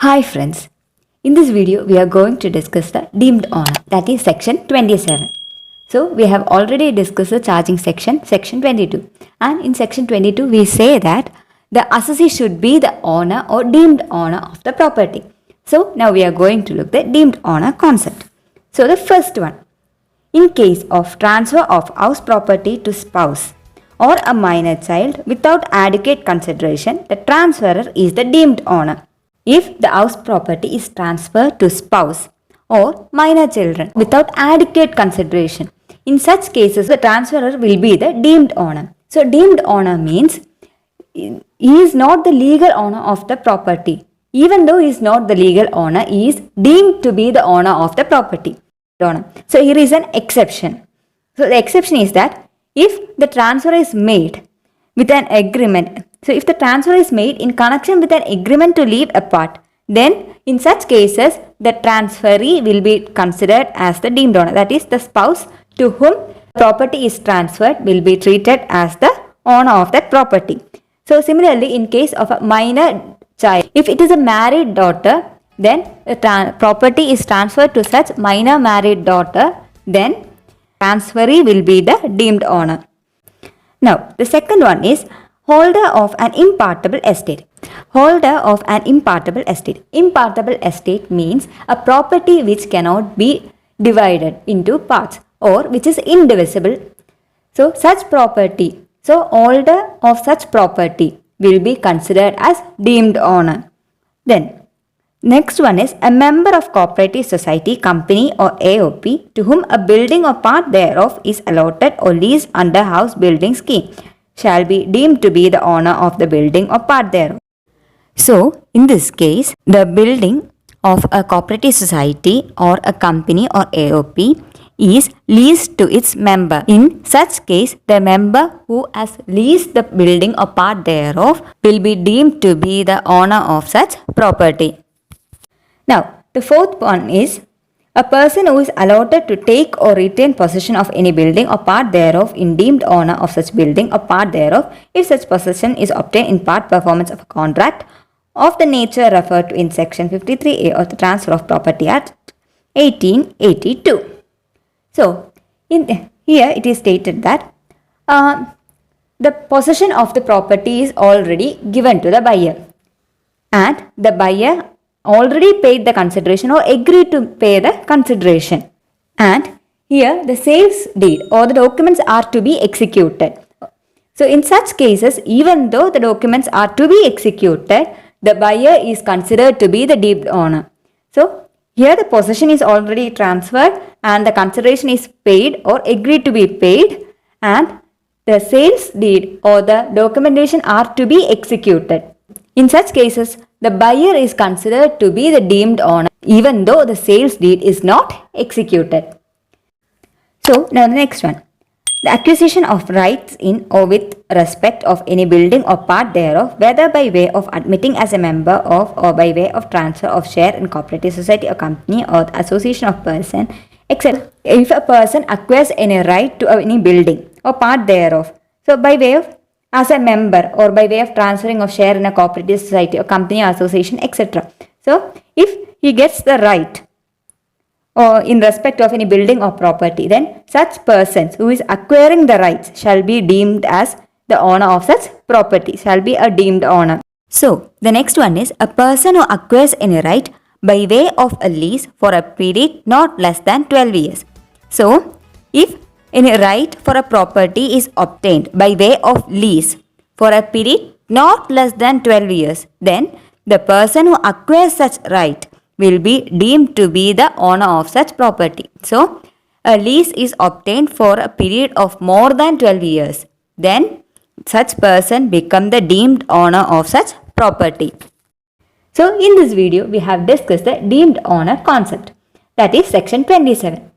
Hi friends, in this video we are going to discuss the deemed owner, that is section 27. So we have already discussed the charging section 22, and in section 22 we say that the assessee should be the owner or deemed owner of the property. So now we are going to look the deemed owner concept. So the first one, in case of transfer of house property to spouse or a minor child without adequate consideration, the transferor is the deemed owner. If the house property is transferred to spouse or minor children without adequate consideration, in such cases the transferor will be the deemed owner. So deemed owner means he is not the legal owner of the property. Even though he is not the legal owner, he is deemed to be the owner of the property. So here is an exception. So the exception is that if the transfer is made with an agreement, so if the transfer is made in connection with an agreement to live apart, then in such cases the transferee will be considered as the deemed owner. That is, the spouse to whom property is transferred will be treated as the owner of that property. So similarly, in case of a minor child, if it is a married daughter, then the property is transferred to such minor married daughter, then transferee will be the deemed owner. Now, the second one is holder of an impartable estate. Holder of an impartable estate. Impartable estate means a property which cannot be divided into parts or which is indivisible. So, such property, holder of such property will be considered as deemed owner. Then, next one is a member of cooperative society, company or AOP to whom a building or part thereof is allotted or leased under house building scheme shall be deemed to be the owner of the building or part thereof. So, in this case, the building of a cooperative society or a company or AOP is leased to its member. In such case, the member who has leased the building or part thereof will be deemed to be the owner of such property. Now, the fourth one is a person who is allotted to take or retain possession of any building or part thereof in deemed owner of such building or part thereof if such possession is obtained in part performance of a contract of the nature referred to in section 53A of the Transfer of Property Act 1882. So, here it is stated that the possession of the property is already given to the buyer, and the buyer already paid the consideration or agreed to pay the consideration, and here the sales deed or the documents are to be executed. So in such cases, even though the documents are to be executed, the buyer is considered to be the deemed owner. So here the possession is already transferred and the consideration is paid or agreed to be paid, and the sales deed or the documentation are to be executed. In such cases, the buyer is considered to be the deemed owner even though the sales deed is not executed. So, now the next one. The acquisition of rights in or with respect of any building or part thereof, whether by way of admitting as a member of or by way of transfer of share in cooperative society or company or association of person, except if a person acquires any right to any building or part thereof. So, by way of as a member or by way of transferring of share in a cooperative society or company or association, etc. So, if he gets the right or in respect of any building or property, then such persons who is acquiring the rights shall be deemed as the owner of such property, shall be a deemed owner. So, the next one is a person who acquires any right by way of a lease for a period not less than 12 years. So, if any right for a property is obtained by way of lease for a period not less than 12 years, then the person who acquires such right will be deemed to be the owner of such property. So, a lease is obtained for a period of more than 12 years, then such person become the deemed owner of such property. So, in this video, we have discussed the deemed owner concept, that is section 27.